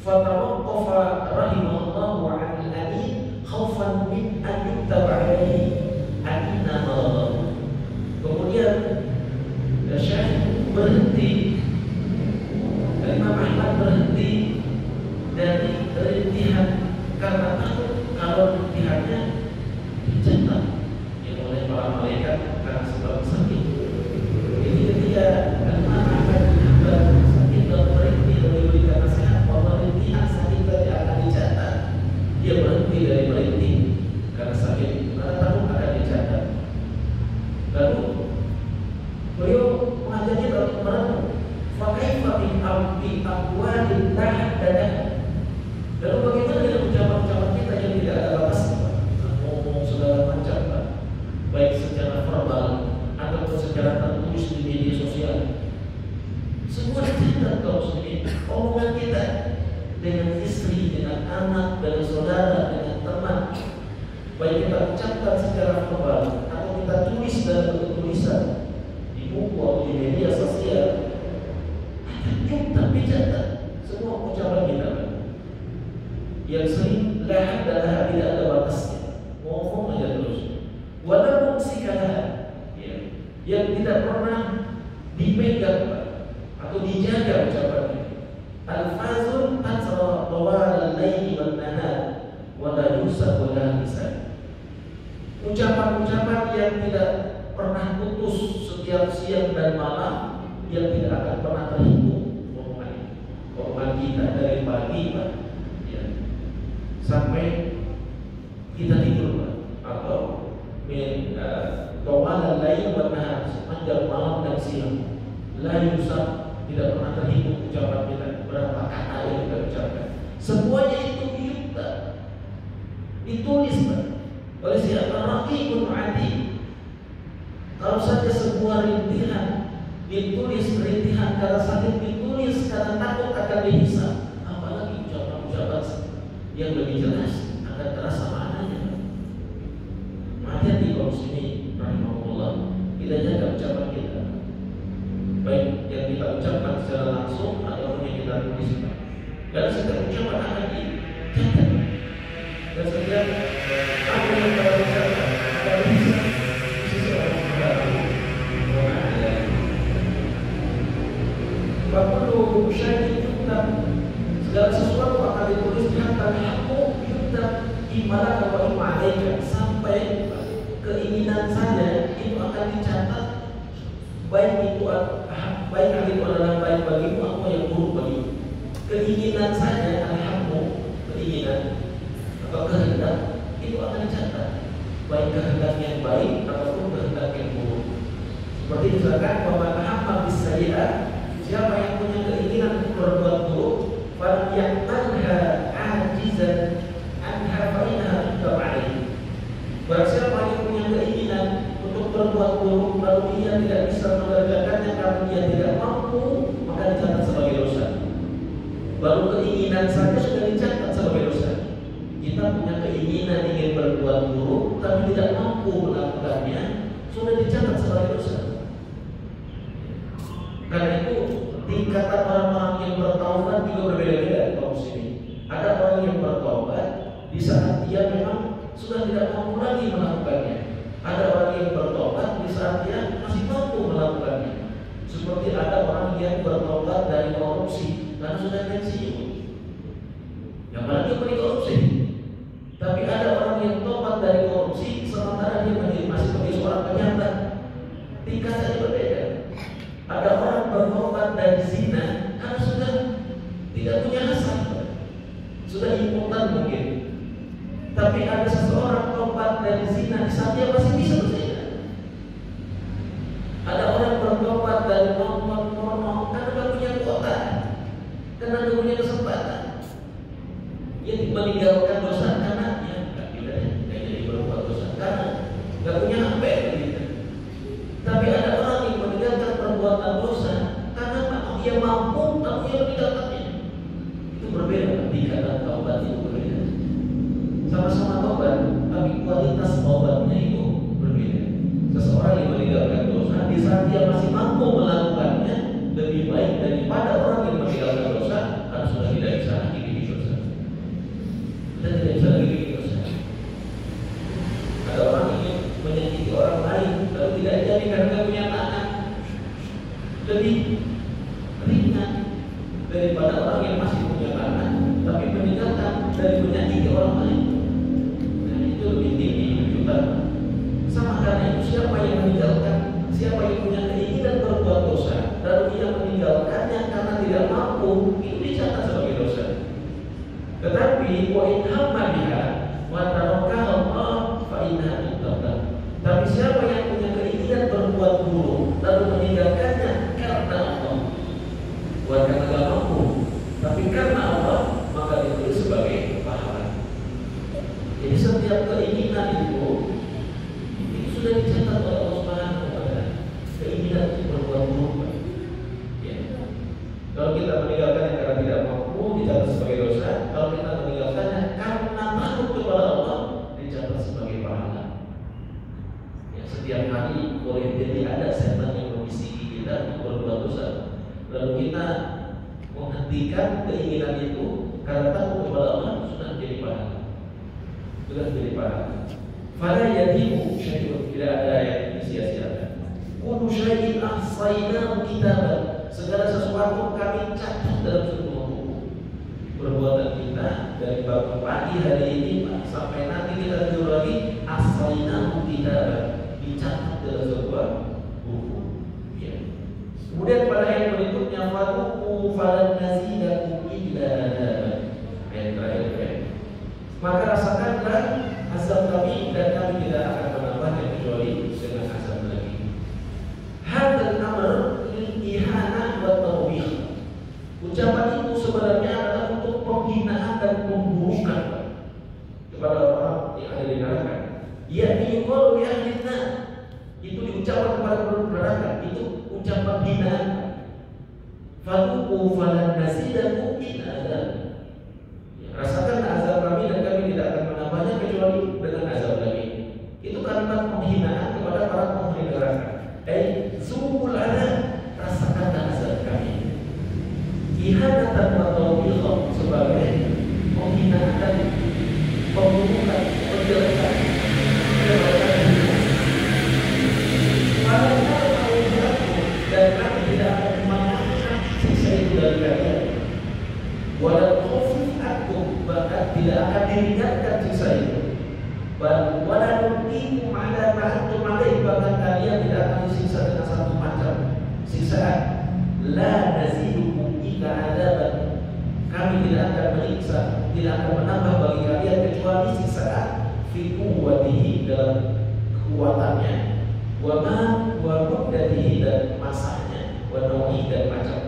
Fatawaqqafa rahimahullahu 'anil amin khaufan min an yuktaba 'alaihi anna marad. Kemudian Syekh berhenti, Imam Ahmad berhenti dari rintihan karena takut kalau rintihannya dicatat oleh para malaikat karena sebab sakit. Jadi ketika Imam Ahmad sakit dan berhenti dan diberikan nasihat bahwa rintihan sakit tadi akan dicatat, dia berhenti dari berhenti karena sakit, karena takut akan dicatat. Lalu beliau mengajak kita untuk merenung, fakaifa min amri aqwalin la haddadah. Lalu bagaimana dengan ucapan-ucapan kita yang tidak ada batasnya, ngomong segala macam, baik secara verbal ataupun secara tertulis di media sosial. Semua dicatat kaum muslimin. Omongan kita dengan istri, dengan anak, dengan saudara, dengan teman, baik kita ucapkan secara verbal atau kita tulis dalam bentuk tulisan di buku atau di media sosial, kita dicatat semua ucapan kita. Yang sering lahat adalah tidak ada batasnya, ngomong aja terus. Walaupun sikalah, yang tidak pernah dipegang atau dijaga ucapannya. Al-fazul atra tawal al-laili wal nahar wa la yusab wa la hisab. Ucapan-ucapan yang tidak pernah putus setiap siang dan malam, yang tidak akan pernah terhitung omongan kita dari pagi sampai kita tidur, atau tawalan lain warna sepanjang malam dan siang. La yusab, tidak pernah terhitung ucapan kita, berapa kata yang kita ucapkan. Semuanya itu yukta, ditulis oleh siapa? Raqibun atid. Kalau saja sebuah rintihan ditulis, rintihan karena sakit ditulis karena takut akan dihisab, apalagi ucapan-ucapan yang lebih jelas akan terasa maknanya. Hati-hati kaum muslimin rahimahullah, kita jaga ucapan kita, baik yang kita ucapkan secara langsung ataupun yang kita tuliskan. Karena setiap ucapan akan dicatat, dan setiap apa yang kita ucapkan akan bisa seseorang baru. Perlu syahid yuktab, segala sesuatu akan ditulis di hatta hakmu yuktab imalah wa imalaika, sampai keinginan saja itu akan dicatat, baik itu adalah baik bagimu atau yang buruk bagimu. Keinginan saja, al-hakmu, keinginan atau kehendak itu akan dicatat, baik kehendak yang baik ataupun kehendak yang buruk. Seperti misalkan bahwa hamma bis-sayyi'ah, siapa yang punya keinginan untuk berbuat buruk, fal ya'malha 'ajizan anha fa innaha tuqab 'alaihi. Barang siapa yang punya keinginan untuk berbuat buruk lalu dia tidak bisa mengerjakannya karena dia tidak mampu, maka dicatat sebagai dosa. Baru keinginan saja sudah dicatat sebagai dosa. Kita punya keinginan ingin berbuat buruk tapi tidak mampu melakukannya, sudah dicatat sebagai dosa. Karena itu tingkatan orang-orang yang bertaubat juga berbeda-beda kaum muslimin. Ada orang yang bertaubat di saat dia memang sudah tidak mampu lagi melakukannya. Ada orang yang bertobat di saat dia masih mampu melakukannya. Seperti ada orang yang bertobat dari korupsi karena sudah pensiun, yang mana dia beri korupsi. Tapi ada orang yang tobat dari korupsi sementara dia masih menjadi seorang pejabat. Tingkatannya berbeda. Ada orang bertobat tobat dari zina karena sudah tidak punya hasad, sudah impoten mungkin. Tapi ada seseorang tobat dari zina di saat dia masih bisa berzina. Ada orang bertobat dari nonton porno karena tidak punya kuota, karena tidak punya kesempatan. Dia meninggalkan dosa karena tidak jadi berbuat dosa karena tidak punya HP. Tapi ada orang yang meninggalkan perbuatan dosa karena dia mampu, tapi dia meninggalkannya. Itu berbeda. Tingkatan taubat itu berbeda. Sama-sama taubat, tapi kualitas taubatnya itu berbeda. Seseorang yang meninggalkan dosa di saat dia masih mampu melakukannya lebih baik daripada orang yang meninggalkan dosa karena sudah tidak bisa lagi bikin dosa. Sudah tidak bisa lagi bikin dosa. Ada orang yang menyakiti orang lain lalu tidak jadi karena punya tangan, lebih ringan daripada orang yang masih punya tangan tapi meninggalkan dari menyakiti orang lain. Nah, itu lebih tinggi, lebih utama. Sama karena itu siapa yang meninggalkan, siapa yang punya keinginan berbuat dosa lalu dia meninggalkannya karena tidak mampu, itu dicatat sebagai dosa. Tetapi wa in hamma biha wa tarakaha Allah fa innaha tuqaddar. Tapi siapa yang punya keinginan berbuat buruk lalu meninggalkannya karena Allah, bukan karena tidak mampu, tapi karena Allah, maka ditulis sebagai pahala. Jadi setiap keinginan itu sudah dicatat oleh Allah Subhanahu wa Ta'ala. Keinginan untuk berbuat buruk. Ya. Kalau kita meninggalkannya karena tidak mampu, dicatat sebagai dosa. Kalau kita meninggalkannya karena takut kepada Allah, dicatat sebagai pahala. Ya, setiap hari boleh jadi ada setan yang membisiki kita untuk berbuat dosa. Lalu kita menghentikan keinginan itu karena takut kepada Allah, sudah menjadi pahala. Sudah menjadi pahala. Fala yadimu syai'un, tidak ada yang disia-siakan. Kullu syai'in ahsaynahu kitaban, segala sesuatu kami catat dalam sebuah buku. Perbuatan kita dari bangun pagi hari ini sampai nanti kita tidur lagi, ahsaynahu kitaban, dicatat dalam sebuah buku. Ya. Kemudian pada ayat berikutnya, fatuqu falan nazidakum illa adaban. Ayat terakhir. Maka rasakanlah azab kami dan kami tidak akan menambahnya kecuali dengan azab lagi. Hadzal amr lil ihana wa tawbih. Ucapan itu sebenarnya adalah untuk penghinaan dan pemburukan kepada orang yang ada di neraka. Yakni qaul ya ahlinna, itu diucapkan kepada penduduk neraka, itu ucapan hinaan. Fatuqu falan nazidakum illa adaban. Rasakanlah azab kami dan kami tidak akan menambahnya kecuali dengan azab lagi. Itu kalimat penghinaan kepada para penghuni neraka. Zuqul adab, rasakanlah azab kami. Ihanatan wa tawbiqah, sebagai penghinaan dan pembunuhan, penjelekan kepada dan kami tidak akan memaafkan siksa itu dari kalian. Walau bahkan tidak akan diringankan siksa itu. Walau nutiku ma'ala ma'antum alaih, bahkan kalian tidak akan disiksa dengan satu macam siksaan. La nazidukum illa adaban, kami tidak akan menyiksa, tidak akan menambah bagi kalian kecuali siksaan fi quwwatihi, dalam kekuatannya, wa ma wa muddatihi, dan masanya, wa nau'i, dan macam.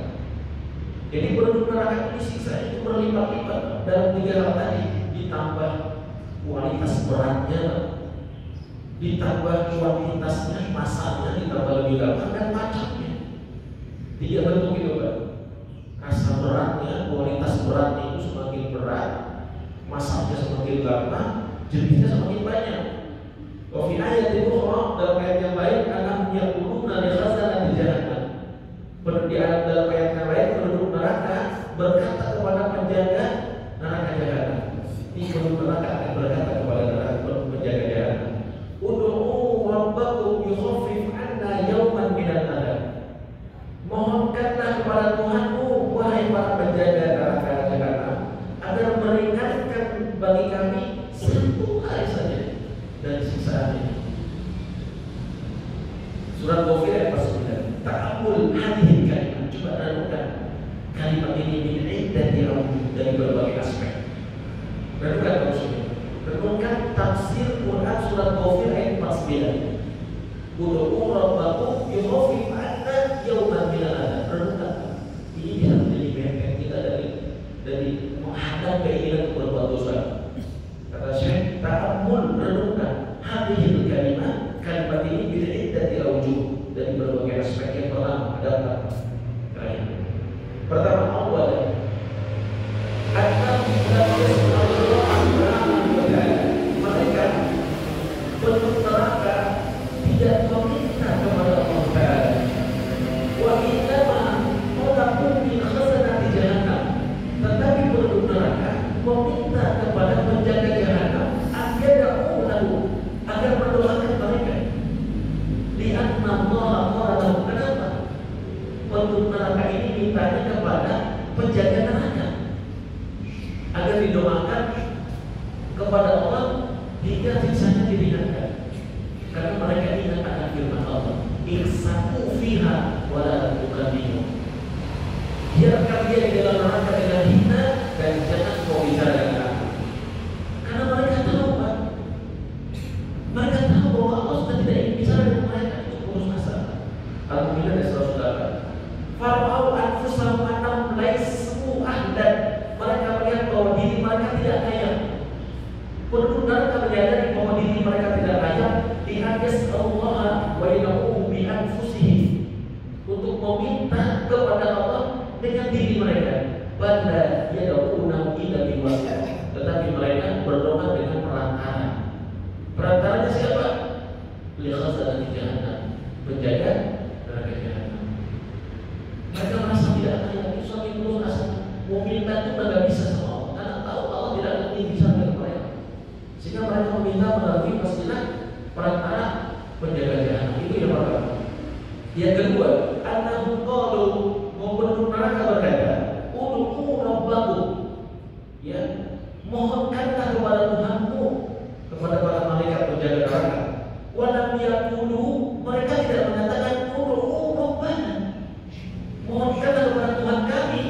Jadi penduduk neraka itu disiksa itu berlipat-lipat dalam 3 hal tadi, ditambah kualitas beratnya, ditambah kuantitasnya, masanya ditambah lebih lama, dan macamnya. 3 bentuk itu Pak. Rasa beratnya, kualitas beratnya itu semakin berat, masanya semakin lama, jenisnya semakin banyak. Wa fi ayatin ukhra, dalam ayat yang lain, annahum yaquluna li khazanati jahannam. Dalam ayat yang lain, penduduk neraka berkata kepada penjaga neraka jahanam. Ini penduduk neraka akan berkata kepada neraka penjaga jahanam, ud'u rabbakum yukhaffif 'anna yawman minal adab. Mohonkanlah kepada Tuhanmu, wahai para penjaga neraka jahanam, agar meringankan bagi kami 1 hari saja dari siksaan ini. Surat Ghafir ayat 9. Ta'amul hadhihi kalimat. Coba Ud'u rabbakum yukhaffif 'anna yawman minal adab. Renungkan. Ini bisa menjadi benteng kita dari menghadap keinginan untuk berbuat dosa. Kata Syekh, ta'ammul, renungkan hadhil kalimat ini bid'iddati awjuh, dari berbagai aspek. Yang pertama adalah pertama awal mereka penduduk neraka tidak meminta kepada Allah Ta'ala. Wa innama talabu min khazanati jahannam, tetapi penduduk neraka meminta kepada penjaga jahannam agar mendoakan mereka. Li'anna Allah qala, kenapa? Penduduk neraka ini mintanya kepada penjaga neraka agar didoakan kepada Allah hingga siksanya diringankan. Karena mereka ingat akan firman Allah, ihsa'u fiha wa la tukallimu. Biarkan dia di dalam neraka dengan hina dan jangan kau bicara dengan aku. Karena mereka tahu, Pak. Mereka tahu bahwa Allah sudah tidak ingin bicara dengan mereka. Itu putus asa. Alhamdulillah dari saudara. Farau anfusahum annahum laisu ahdan. Mereka melihat bahwa diri mereka tidak layak. Penduduk neraka menyadari bahwa diri mereka tidak layak. Dihadis Allah wa yad'uhum bi anfusihim, untuk meminta kepada Allah dengan diri mereka. Bala yad'unahu illa biwasat, tetapi mereka berdoa dengan perantara. Perantaranya siapa? Li khazanati jahannam, penjaga neraka jahannam. Mereka merasa tidak layak. Itu sampai putus asa. Mau minta itu tidak bisa sama Allah, karena tahu Allah tidak akan bisa dengan mereka. Sehingga mereka meminta melalui wasilah perantara penjaga jahannam. Itu yang pertama. Yang kedua, annahum qalu, penduduk neraka berkata, ud'u rabbakum, ya, mohonkanlah kepada Tuhanmu, kepada para malaikat penjaga neraka. Wa lam yaqulu, mereka tidak mengatakan ud'u rabbana, mohonkanlah kepada Tuhan kami,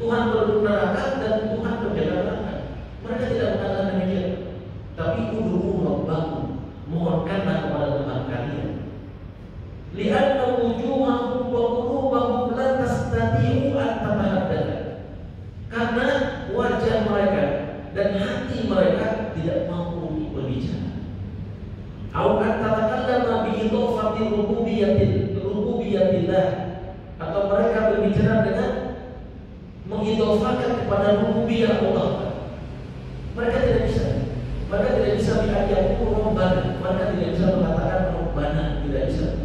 Tuhan penduduk neraka dan Tuhan penjaga neraka. Mereka tidak mengatakan demikian, tapi ud'u rabbakum, mohonkanlah kepada Tuhan kalian. Li'anna wujuhahum wa qulubahum la tastati'u an tatahaddatha, karena wajah mereka dan hati mereka tidak mampu berbicara. Au an tatakallama bi idhofati rububiyyatillah, atau mereka berbicara dengan mengidhofakan kepada rububiyah Allah. Mereka tidak bisa. Mereka tidak bisa bi'ayyaku rabbana, mereka tidak bisa mengatakan rabbana, tidak bisa.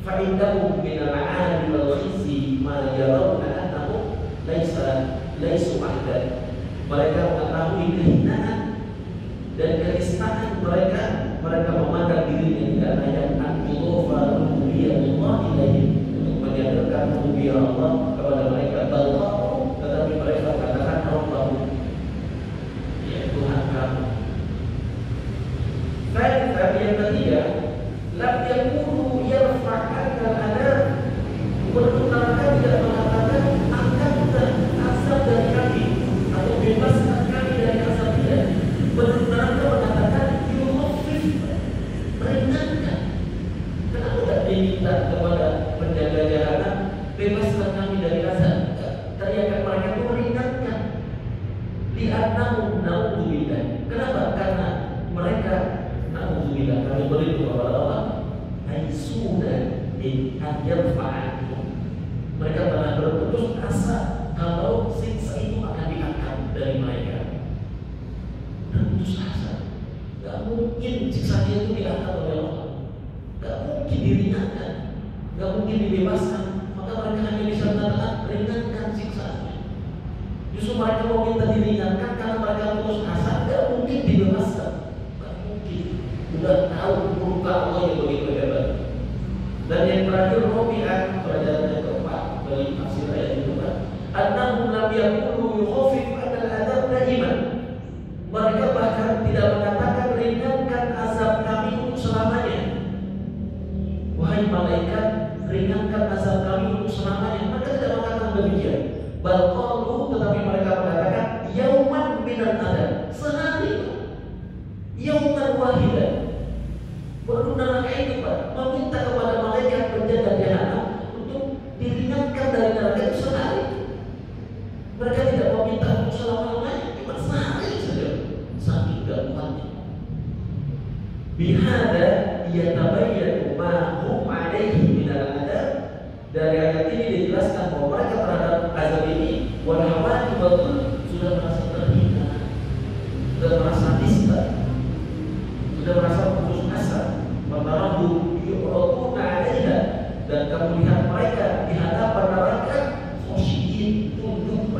Fa'indahum minal 'ali wal khizi ma yarawna annahum laisu ahdan. Mereka mengetahui kehinaan dan kenistaan mereka. Mereka memandang dirinya tidak layak an tudhofa rububiyyatullah ilaihim, untuk menyadarkan rububiyah Allah kepada mereka. Balqahu, tetapi mereka mengatakan rabbahu, ya Tuhan kamu. Tapi yang ketiga, lam yakunu yarfa'an al-adab, penduduk neraka tidak mengatakan angkatlah azab dari kami atau bebaskan kami dari azab dia. Penduduk neraka mengatakan yukhaffif, ringankan. Kenapa tidak diminta kepada penjaga jahannam, bebaskan kami dari azab? Teriakan mereka itu ringankan. Li'annahum na'udzubillah. Kenapa? Karena mereka na'udzubillah, kami berlindung kepada Allah, aisuda min an yarfa'anhum, mereka telah berputus asa kalau siksa itu akan diangkat dari mereka. Berputus asa, gak mungkin siksa itu diangkat oleh Allah, gak mungkin diringankan, gak mungkin dibebaskan. Maka mereka hanya bisa mengatakan ringankan siksanya. Justru mereka mau minta diringankan karena mereka putus asa, gak mungkin dibebaskan. Sudah tahu murka Allah yang begitu hebat. Dan yang terakhir, Rabi'ah, pelajaran yang keempat dari tafsir ayat itu kan, annahum lam yaqulu yukhaffif 'anil adzab da'iman. Mereka bahkan tidak mengatakan ringankan azab kami untuk selamanya. Wahai malaikat, ringankan azab kami untuk selamanya. Mereka tidak mengatakan demikian. Bal qalu, tetapi mereka mengatakan yauman minal adzab, sehari, yauman wahidan. Penduduk neraka itu, Pak, meminta kepada mahum alaihi minal adab. Dari ayat ini dijelaskan bahwa mereka terhadap azab ini wal hawani betul sudah merasa terhina, sudah merasa nista, sudah merasa putus asa. Menarahu yu'raduna alaiha, dan kamu lihat mereka di hadapan neraka khosyin, tunduk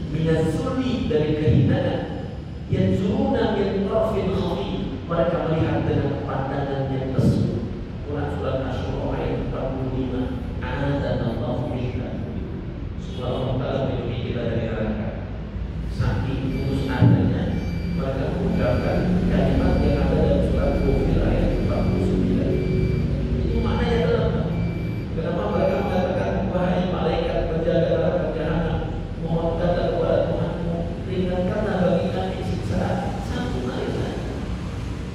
minazuli, dari kehinaan, yanzuruna min tarfin khafi, mereka melihat dengan pandangan yang lesu. Quran surat Asy-Syura ayat 45. A'adzanallahu minha. Semoga Allah Ta'ala melindungi kita dari neraka. Saking putus asanya mereka mengucapkan kalimat yang ada dalam surat Ghafir ayat 49. Itu maknanya adalah kenapa mereka mengatakan wahai malaikat penjaga neraka jahanam, mohonkanlah kepada Tuhanmu ringankanlah bagi kami siksaan satu kali saja.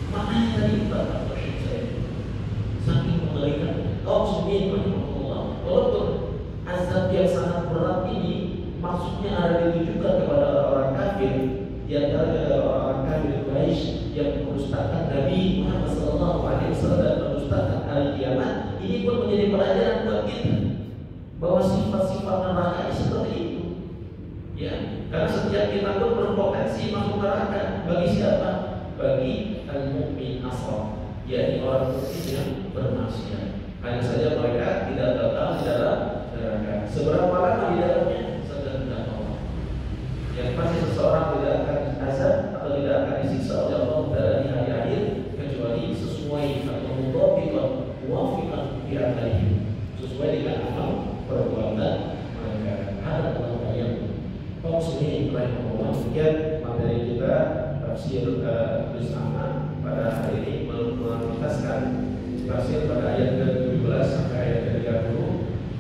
Maknanya tadi Bapak Syekh saya saking mengerikan. Kaum muslimin rahimahullah, walaupun azab yang sangat berat ini maksudnya ada ditujukan kepada orang kafir, di antaranya orang kafir Quraisy yang mendustakan Nabi Muhammad SAW dan mendustakan hari kiamat. Ini pun menjadi pelajaran buat kita bahwa sifat-sifat neraka seperti itu. Ya, karena setiap kita pun berpotensi masuk neraka. Bagi siapa? Bagi al-mu'min asal, yakni orang mukmin yang bermaksiat. Hanya saja mereka tidak tetap di dalam neraka. Seberapa lama di dalamnya? Sekehendak Allah. Yang pasti seseorang tidak akan azab atau tidak akan disiksa oleh Allah di hari akhir kecuali sesuai atau mudhabiqan muwafiqan bi amalihi, sesuai dengan amal perbuatan mereka. Ada Allah yang kaum muslimin rahimahullah. Sekian materi kita tafsir bersama pada hari ini, menuntaskan tafsir pada ayat ke-17 sampai ayat ke-30.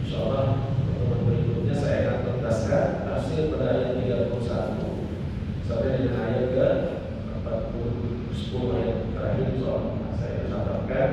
Insyaallah pertemuan berikutnya saya akan tuntaskan tafsir pada ayat 31 sampai dengan ayat ke-40, 10 ayat terakhir. Insyaallah saya tetapkan